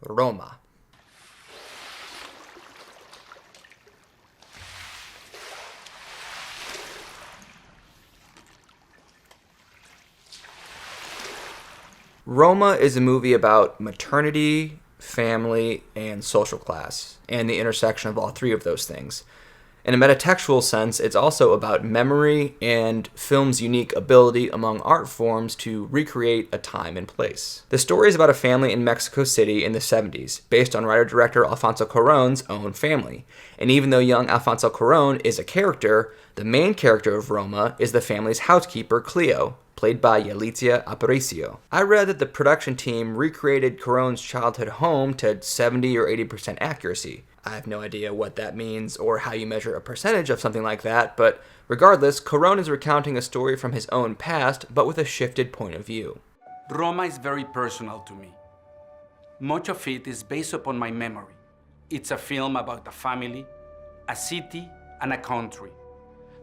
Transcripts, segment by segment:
Roma. Roma is a movie about maternity, family, and social class, and the intersection of all three of those things. In a metatextual sense, it's also about memory and film's unique ability among art forms to recreate a time and place. The story is about a family in Mexico City in the 70s, based on writer-director Alfonso Cuarón's own family. And even though young Alfonso Cuarón is a character, the main character of Roma is the family's housekeeper, Cleo, played by Yalitza Aparicio. I read that the production team recreated Cuarón's childhood home to 70 or 80% accuracy. I have no idea what that means or how you measure a percentage of something like that, but regardless, Cuarón is recounting a story from his own past, but with a shifted point of view. Roma is very personal to me. Much of it is based upon my memory. It's a film about a family, a city, and a country.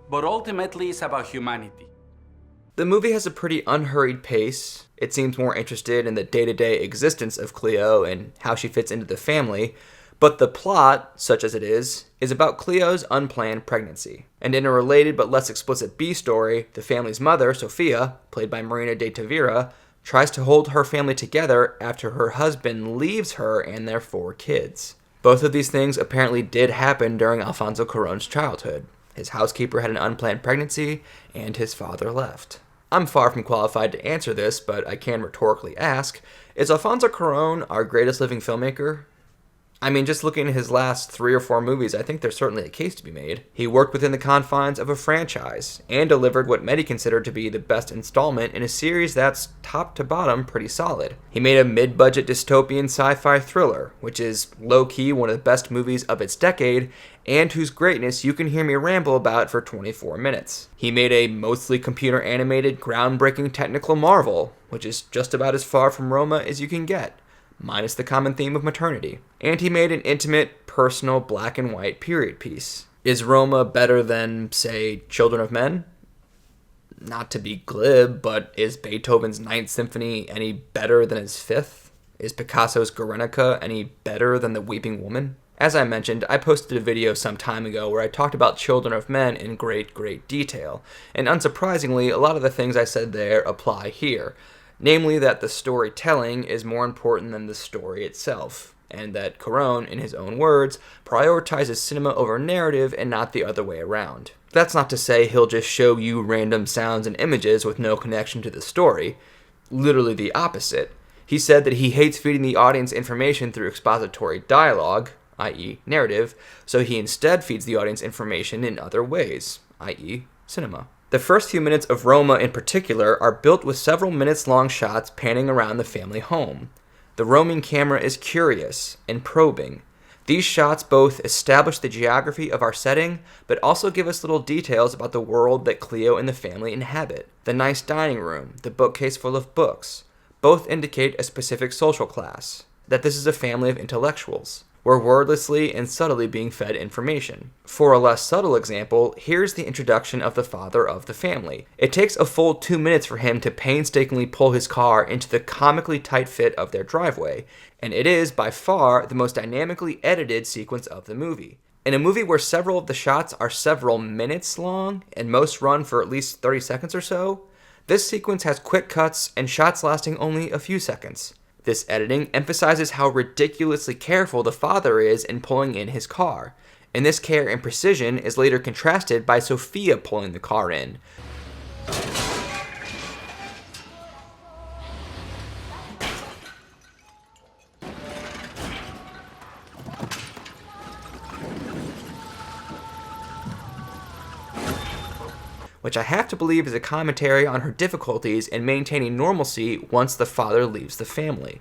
But ultimately, it's about humanity. The movie has a pretty unhurried pace. It seems more interested in the day-to-day existence of Cleo and how she fits into the family, but the plot, such as it is about Cleo's unplanned pregnancy. And in a related but less explicit B story, the family's mother, Sofia, played by Marina de Tavira, tries to hold her family together after her husband leaves her and their 4 kids. Both of these things apparently did happen during Alfonso Cuarón's childhood. His housekeeper had an unplanned pregnancy, and his father left. I'm far from qualified to answer this, but I can rhetorically ask, is Alfonso Cuarón our greatest living filmmaker? I mean, just looking at his last 3 or 4 movies, I think there's certainly a case to be made. He worked within the confines of a franchise, and delivered what many consider to be the best installment in a series that's top to bottom pretty solid. He made a mid-budget dystopian sci-fi thriller, which is low-key one of the best movies of its decade, and whose greatness you can hear me ramble about for 24 minutes. He made a mostly computer-animated, groundbreaking technical marvel, which is just about as far from Roma as you can get, minus the common theme of maternity. And he made an intimate, personal, black and white period piece. Is Roma better than, say, Children of Men? Not to be glib, but is Beethoven's Ninth Symphony any better than his Fifth? Is Picasso's Guernica any better than The Weeping Woman? As I mentioned, I posted a video some time ago where I talked about Children of Men in great detail, and unsurprisingly, a lot of the things I said there apply here. Namely that the storytelling is more important than the story itself, and that Cuarón, in his own words, prioritizes cinema over narrative and not the other way around. That's not to say he'll just show you random sounds and images with no connection to the story. Literally the opposite. He said that he hates feeding the audience information through expository dialogue, i.e. narrative, so he instead feeds the audience information in other ways, i.e. cinema. The first few minutes of Roma in particular are built with several minutes-long shots panning around the family home. The roaming camera is curious and probing. These shots both establish the geography of our setting, but also give us little details about the world that Cleo and the family inhabit. The nice dining room, the bookcase full of books, both indicate a specific social class, that this is a family of intellectuals. We're wordlessly and subtly being fed information. For a less subtle example, here's the introduction of the father of the family. It takes a full 2 minutes for him to painstakingly pull his car into the comically tight fit of their driveway, and it is, by far, the most dynamically edited sequence of the movie. In a movie where several of the shots are several minutes long, and most run for at least 30 seconds or so, this sequence has quick cuts and shots lasting only a few seconds. This editing emphasizes how ridiculously careful the father is in pulling in his car, and this care and precision is later contrasted by Sofia pulling the car in. Which I have to believe is a commentary on her difficulties in maintaining normalcy once the father leaves the family.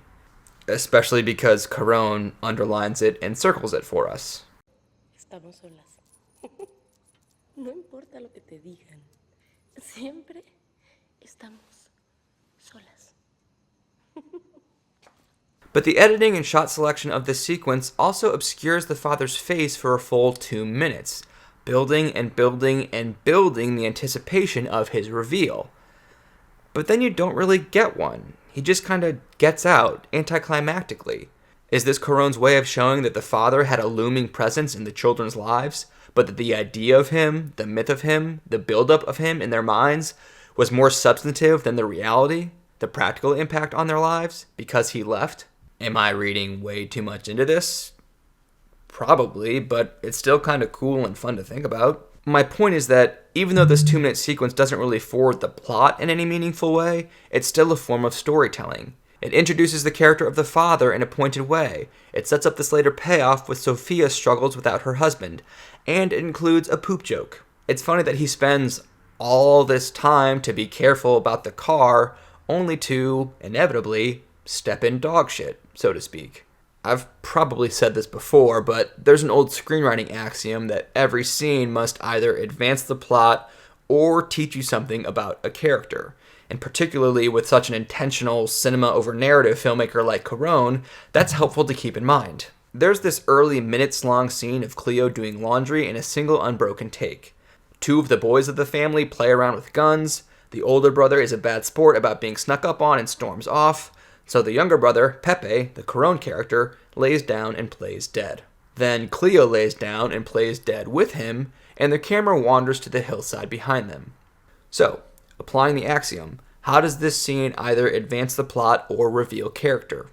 Especially because Cuarón underlines it and circles it for us. Estamos solas. No importa lo que te digan. Siempre estamos solas. But the editing and shot selection of this sequence also obscures the father's face for a full 2 minutes, building and building and building the anticipation of his reveal. But then you don't really get one. He just kind of gets out, anticlimactically. Is this Cuarón's way of showing that the father had a looming presence in the children's lives, but that the idea of him, the myth of him, the buildup of him in their minds was more substantive than the reality, the practical impact on their lives, because he left? Am I reading way too much into this? Probably, but it's still kind of cool and fun to think about. My point is that even though this 2-minute sequence doesn't really forward the plot in any meaningful way, it's still a form of storytelling. It introduces the character of the father in a pointed way. It sets up this later payoff with Sophia's struggles without her husband, and it includes a poop joke. It's funny that he spends all this time to be careful about the car, only to, inevitably, step in dog shit, so to speak. I've probably said this before, but there's an old screenwriting axiom that every scene must either advance the plot or teach you something about a character. And particularly with such an intentional cinema-over-narrative filmmaker like Cuarón, that's helpful to keep in mind. There's this early minutes-long scene of Cleo doing laundry in a single unbroken take. 2 of the boys of the family play around with guns, the older brother is a bad sport about being snuck up on and storms off, so the younger brother, Pepe, the Cuarón character, lays down and plays dead. Then Cleo lays down and plays dead with him, and the camera wanders to the hillside behind them. So, applying the axiom, how does this scene either advance the plot or reveal character?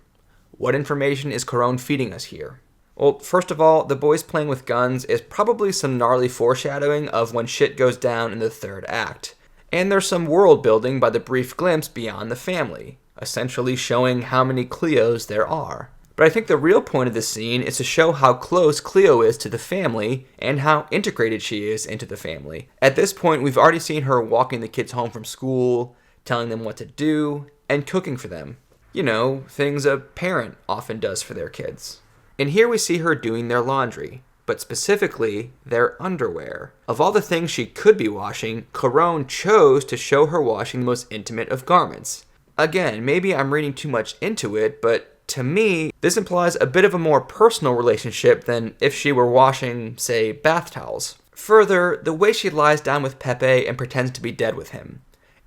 What information is Cuarón feeding us here? Well, first of all, the boys playing with guns is probably some gnarly foreshadowing of when shit goes down in the 3rd act. And there's some world building by the brief glimpse beyond the family, essentially showing how many Cleos there are. But I think the real point of this scene is to show how close Cleo is to the family and how integrated she is into the family. At this point, we've already seen her walking the kids home from school, telling them what to do, and cooking for them. You know, things a parent often does for their kids. And here we see her doing their laundry, but specifically their underwear. Of all the things she could be washing, Cuarón chose to show her washing the most intimate of garments. Again, maybe I'm reading too much into it, but to me, this implies a bit of a more personal relationship than if she were washing, say, bath towels. Further, the way she lies down with Pepe and pretends to be dead with him.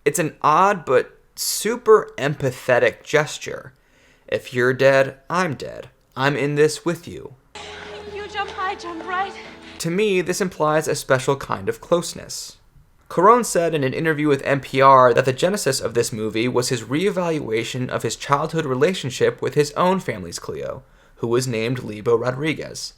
It's an odd but super empathetic gesture. If you're dead, I'm dead. I'm in this with you. You jump high, jump right. To me, this implies a special kind of closeness. Cuarón said in an interview with NPR that the genesis of this movie was his reevaluation of his childhood relationship with his own family's Cleo, who was named Lebo Rodriguez.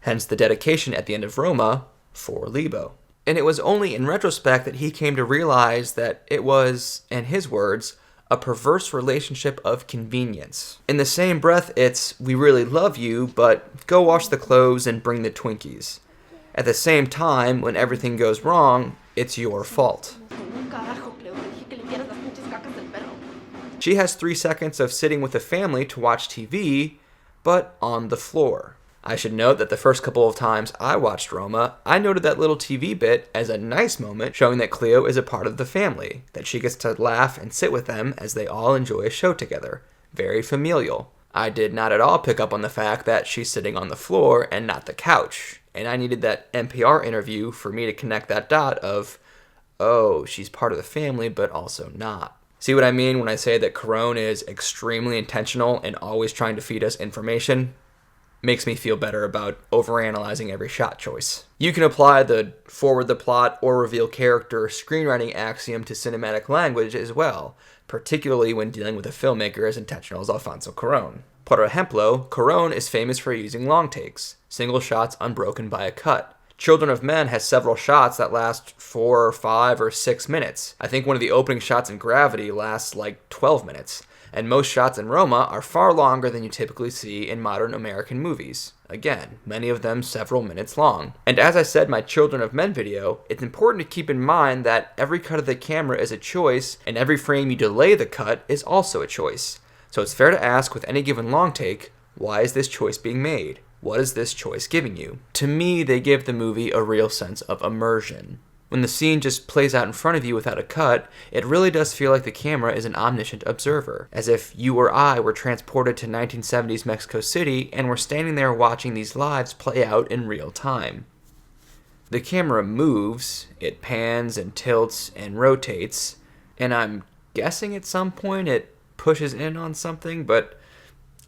Hence the dedication at the end of Roma for Lebo. And it was only in retrospect that he came to realize that it was, in his words, a perverse relationship of convenience. In the same breath, it's, we really love you, but go wash the clothes and bring the Twinkies. At the same time, when everything goes wrong, it's your fault. She has 3 seconds of sitting with the family to watch TV, but on the floor. I should note that the first couple of times I watched Roma, I noted that little TV bit as a nice moment showing that Cleo is a part of the family, that she gets to laugh and sit with them as they all enjoy a show together. Very familial. I did not at all pick up on the fact that she's sitting on the floor and not the couch, and I needed that NPR interview for me to connect that dot of, oh, she's part of the family, but also not. See what I mean when I say that Cuarón is extremely intentional and always trying to feed us information? Makes me feel better about overanalyzing every shot choice. You can apply the forward the plot or reveal character screenwriting axiom to cinematic language as well, particularly when dealing with a filmmaker as intentional as Alfonso Cuarón. Por ejemplo, Cuarón is famous for using long takes, single shots unbroken by a cut. Children of Men has several shots that last 4 or 5 or 6 minutes. I think one of the opening shots in Gravity lasts like 12 minutes. And most shots in Roma are far longer than you typically see in modern American movies. Again, many of them several minutes long. And as I said in my Children of Men video, it's important to keep in mind that every cut of the camera is a choice, and every frame you delay the cut is also a choice. So it's fair to ask with any given long take, why is this choice being made? What is this choice giving you? To me, they give the movie a real sense of immersion. When the scene just plays out in front of you without a cut, it really does feel like the camera is an omniscient observer, as if you or I were transported to 1970s Mexico City and were standing there watching these lives play out in real time. The camera moves, it pans and tilts and rotates, and I'm guessing at some point it pushes in on something, but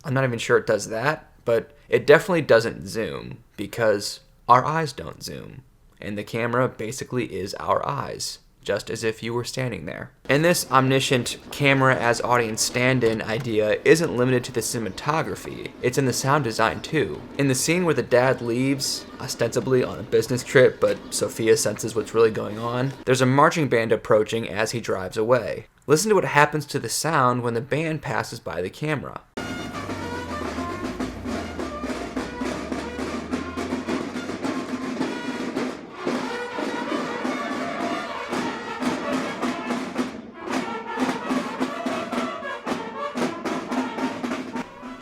I'm not even sure it does that, but it definitely doesn't zoom because our eyes don't zoom. And the camera basically is our eyes, just as if you were standing there. And this omniscient camera as audience stand-in idea isn't limited to the cinematography, it's in the sound design too. In the scene where the dad leaves, ostensibly on a business trip, but Sophia senses what's really going on, there's a marching band approaching as he drives away. Listen to what happens to the sound when the band passes by the camera.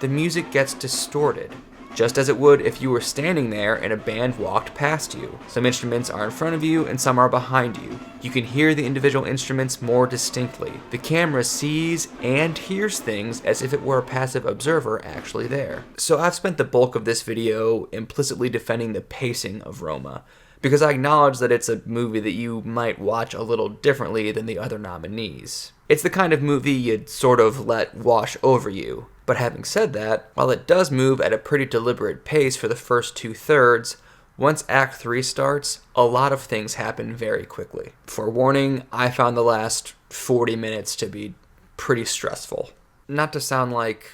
The music gets distorted, just as it would if you were standing there and a band walked past you. Some instruments are in front of you and some are behind you. You can hear the individual instruments more distinctly. The camera sees and hears things as if it were a passive observer actually there. So I've spent the bulk of this video implicitly defending the pacing of Roma, because I acknowledge that it's a movie that you might watch a little differently than the other nominees. It's the kind of movie you'd sort of let wash over you. But having said that, while it does move at a pretty deliberate pace for the first 2/3, once Act 3 starts, a lot of things happen very quickly. Forewarning, I found the last 40 minutes to be pretty stressful. Not to sound like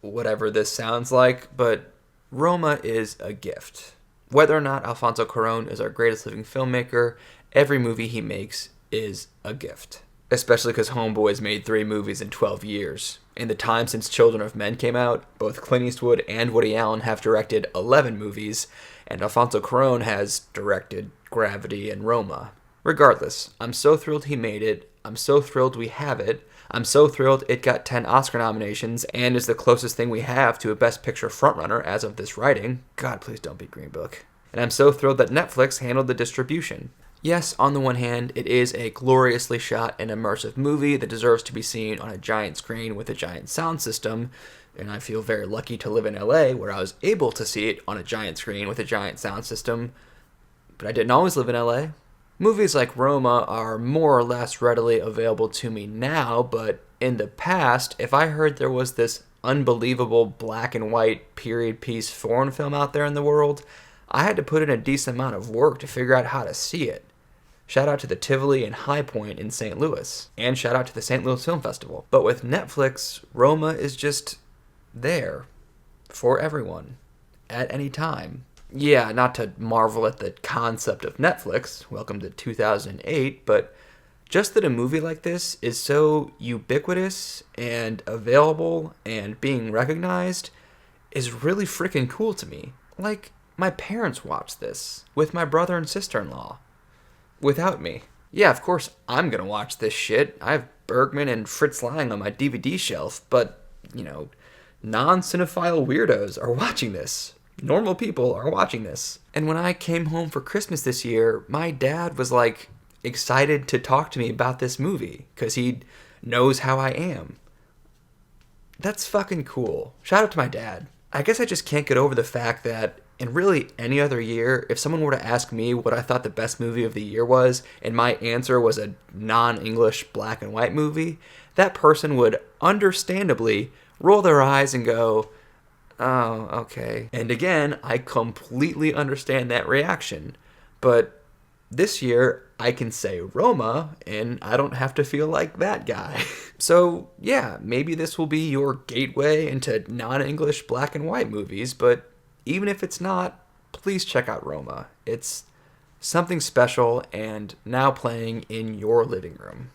whatever this sounds like, but Roma is a gift. Whether or not Alfonso Cuarón is our greatest living filmmaker, every movie he makes is a gift. Especially because Homeboy's made 3 movies in 12 years. In the time since Children of Men came out, both Clint Eastwood and Woody Allen have directed 11 movies, and Alfonso Cuarón has directed Gravity and Roma. Regardless, I'm so thrilled he made it, I'm so thrilled we have it, I'm so thrilled it got 10 Oscar nominations and is the closest thing we have to a Best Picture frontrunner as of this writing. God, please don't be Green Book. And I'm so thrilled that Netflix handled the distribution. Yes, on the one hand, it is a gloriously shot and immersive movie that deserves to be seen on a giant screen with a giant sound system, and I feel very lucky to live in LA where I was able to see it on a giant screen with a giant sound system, but I didn't always live in LA. Movies like Roma are more or less readily available to me now, but in the past, if I heard there was this unbelievable black and white period piece foreign film out there in the world, I had to put in a decent amount of work to figure out how to see it. Shout out to the Tivoli and High Point in St. Louis, and shout out to the St. Louis Film Festival. But with Netflix, Roma is just there for everyone at any time. Yeah, not to marvel at the concept of Netflix, welcome to 2008, but just that a movie like this is so ubiquitous and available and being recognized is really freaking cool to me. Like, my parents watched this with my brother and sister-in-law. Without me. Yeah, of course I'm gonna watch this shit. I have Bergman and Fritz Lang on my DVD shelf, but, non-cinephile weirdos are watching this. Normal people are watching this. And when I came home for Christmas this year, my dad was, excited to talk to me about this movie, because he knows how I am. That's fucking cool. Shout out to my dad. I guess I just can't get over the fact that in really any other year, if someone were to ask me what I thought the best movie of the year was, and my answer was a non-English black and white movie, that person would understandably roll their eyes and go, oh, okay. And again, I completely understand that reaction. But this year, I can say Roma, and I don't have to feel like that guy. So, yeah, maybe this will be your gateway into non-English black and white movies, but even if it's not, please check out Roma. It's something special and now playing in your living room.